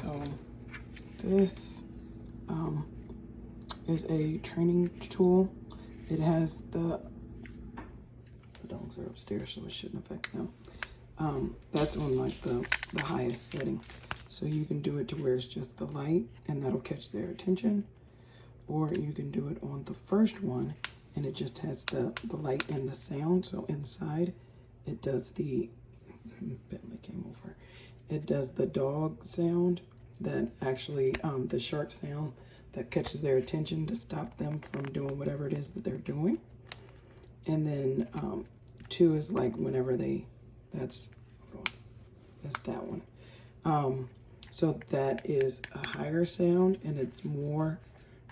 So this is a training tool. It has the dogs are upstairs, so it shouldn't affect them. That's on like the highest setting. So you can do it to where it's just the light and that'll catch their attention. Or you can do it on the first one and it just has the light and the sound. So inside it does the, Bentley came over. It does the dog sound that actually, the sharp sound that catches their attention to stop them from doing whatever it is that they're doing. And then 2 is like whenever that's that one. So that is a higher sound and it's more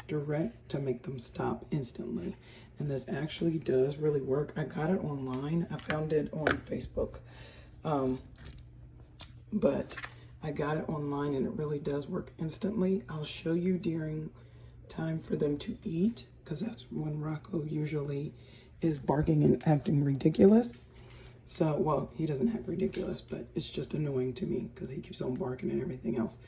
direct to make them stop instantly. And this actually does really work. I got it online. I found it on Facebook. But I got it online and it really does work instantly. I'll show you during time for them to eat, because that's when Rocco usually is barking and acting ridiculous. So, well, he doesn't act ridiculous, but it's just annoying to me because he keeps on barking and everything else.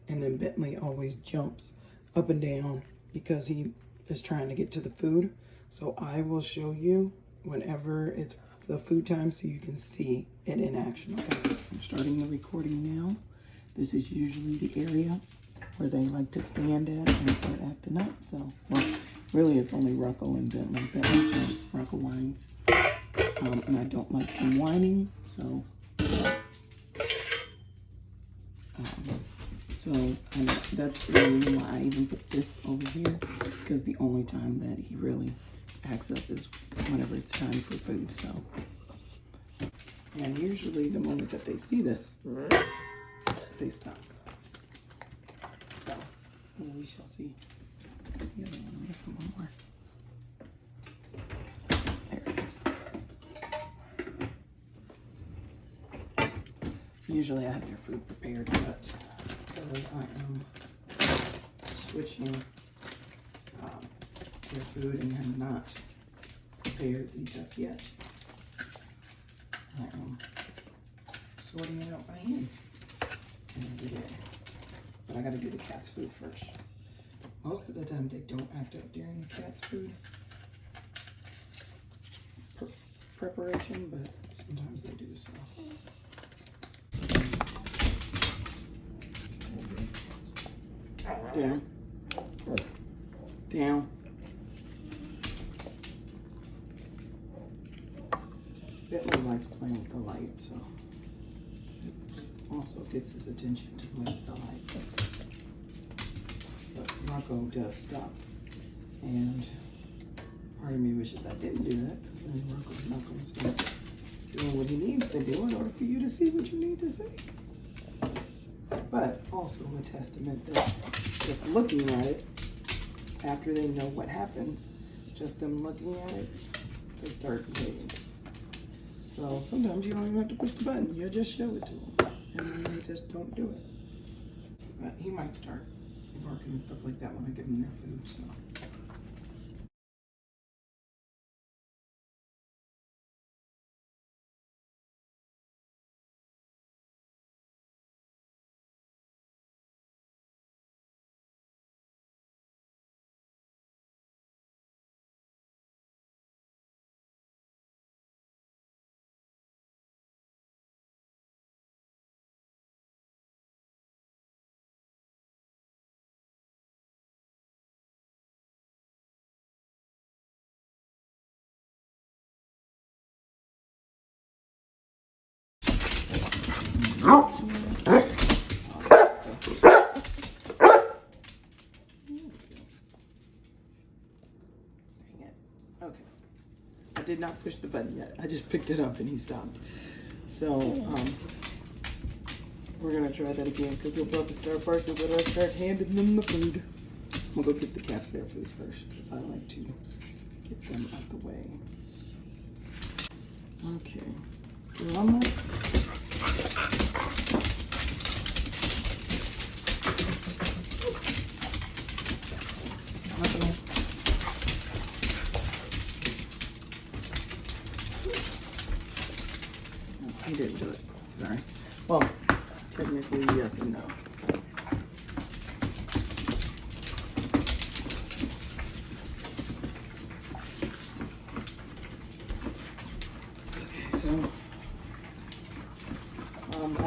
And then Bentley always jumps up and down because he is trying to get to the food. So I will show you whenever it's the food time so you can see it in action. Okay, I'm starting the recording now. This is usually the area where they like to stand at and start acting up. So, well, really it's only Rocco and Bentley. Bentley jumps, Rocco whines. And I don't like them whining, so and that's the reason why I even put this over here, because the only time that he really acts up is whenever it's time for food. So, and usually the moment that they see this, they stop. So we shall see. Where's the other one? I'm missing one more. There it is. Usually I have their food prepared, but I am switching their food and have not prepared these up yet. I am sorting it out by hand every day. But I gotta do the cat's food first. Most of the time they don't act up during the cat's food preparation, but sometimes they do, so. Down. Down. Bentley likes playing with the light, so it also gets his attention to play with the light. But Rocco does stop, and part of me wishes I didn't do that, because then Rocco's not going to stop doing what he needs to do in order for you to see what you need to see. But also a testament that just looking at it, after they know what happens, just them looking at it, they start behaving. So sometimes you don't even have to push the button, you just show it to them, and then they just don't do it. But he might start barking and stuff like that when I give them their food, so. Okay, I did not push the button yet. I just picked it up and he stopped. So, we're gonna try that again because he'll probably start barking, but I start handing them the food. I'm gonna go get the cats their food first because I like to get them out the way. Okay, Mama. He didn't do it. Sorry. Well, technically, yes and no.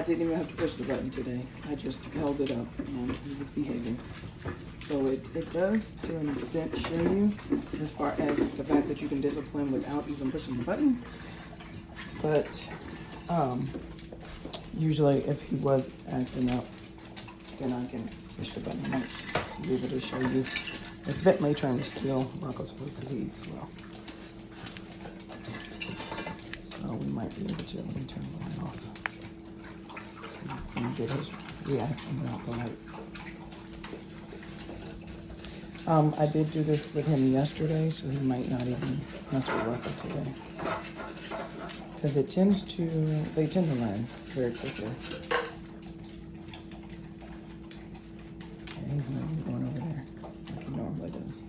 didn't even have to push the button today. I just held it up and he was behaving. So it does, to an extent, show you as far as the fact that you can discipline without even pushing the button. But usually if he was acting up, then I can push the button. I might be able to show you. If Bentley trying to steal Rocco's food because he eats well. So we might be able to. Let me turn the light off. So I'm going to get his reaction without the light. I did do this with him yesterday, so he might not even mess with Rocco today. Because they tend to learn very quickly. Yeah, he's not even going over there like he normally does.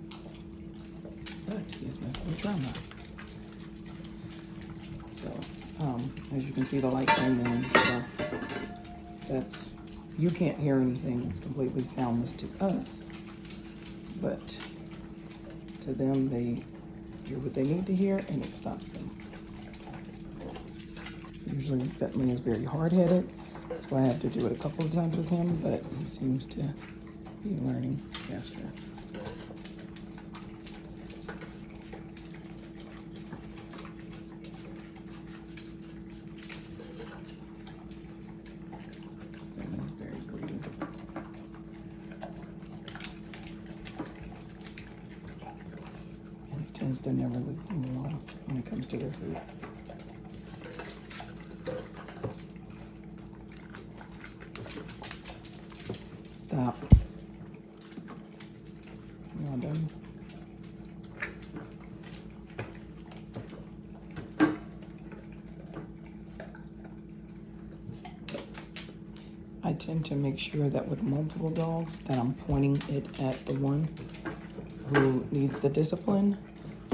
But he is messing with drama. So, as you can see, the light came on. So that's, you can't hear anything. It's completely soundless to us. But to them, they hear what they need to hear, and it stops them. Usually Bentley is very hard-headed, so I have to do it a couple of times with him, but he seems to be learning faster. Bentley is very greedy. And he tends to never leave them alone when it comes to their food. Stop. Well done. I tend to make sure that with multiple dogs that I'm pointing it at the one who needs the discipline,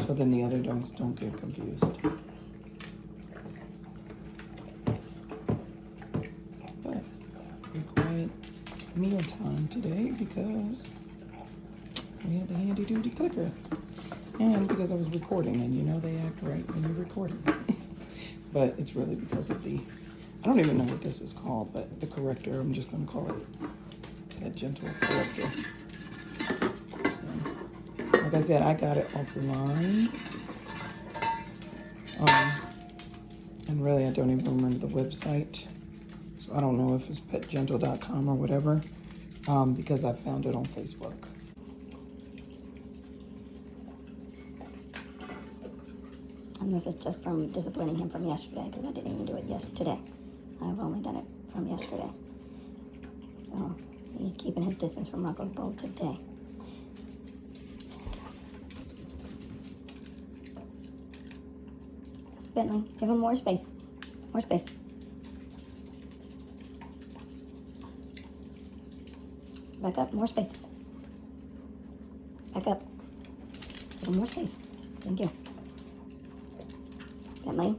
so then the other dogs don't get confused. But be quiet meal time today because we had the handy duty clicker and because I was recording, and you know they act right when you're recording. But it's really because of the, I don't even know what this is called, but the corrector, I'm just going to call it that gentle corrector. So, like I said, I got it offline, and really I don't even remember the website. So I don't know if it's petgentle.com or whatever, because I found it on Facebook. And this is just from disciplining him from yesterday, because I didn't even do it today. I've only done it from yesterday. So he's keeping his distance from Rocco's bowl today. Bentley, give him more space. More space. Back up, more space. Back up. Give him more space. Thank you. Bentley.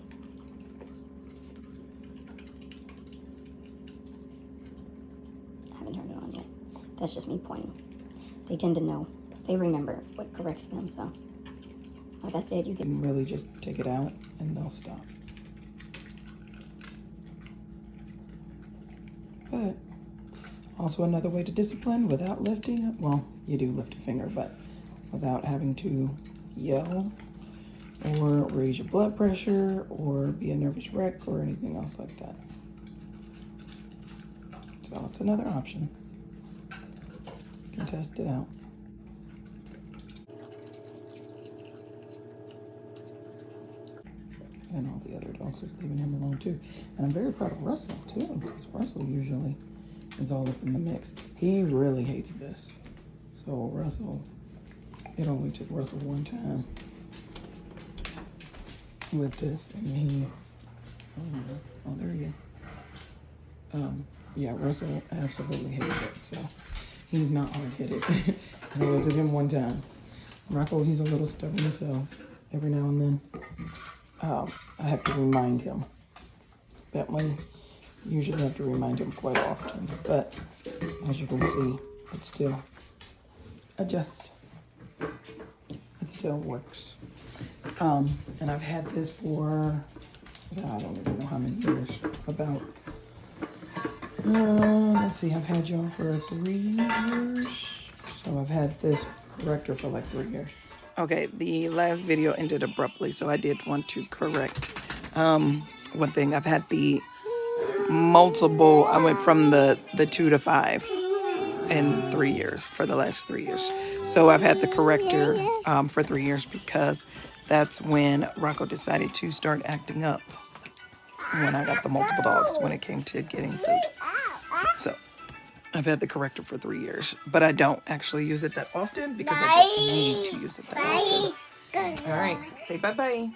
I haven't turned it on yet. That's just me pointing. They tend to know. They remember what corrects them, so. Like I said, you can really just take it out and they'll stop. But also another way to discipline without lifting, well, you do lift a finger, but without having to yell or raise your blood pressure or be a nervous wreck or anything else like that. So it's another option. You can test it out. And all the other dogs are leaving him alone too. And I'm very proud of Russell too, because Russell usually is all up in the mix. He really hates this. So Russell, it only took Russell one time with this, and he, oh there he is. Yeah, Russell absolutely hates it, so he's not hard-headed. It only took him one time. Rocco, he's a little stubborn, so every now and then I have to remind him. Bentley, usually have to remind him quite often, but as you can see, it still adjusts. It still works. And I've had this for, I don't even know how many years, about Let's see, I've had y'all for 3 years. So I've had this corrector for like 3 years. Okay, the last video ended abruptly, so I did want to correct one thing. I've had the multiple, I went from the 2 to 5 in 3 years, for the last 3 years. So I've had the corrector for 3 years because that's when Rocco decided to start acting up when I got the multiple dogs when it came to getting food. So I've had the corrector for 3 years, but I don't actually use it that often because I don't need to use it that often. All right, say bye-bye.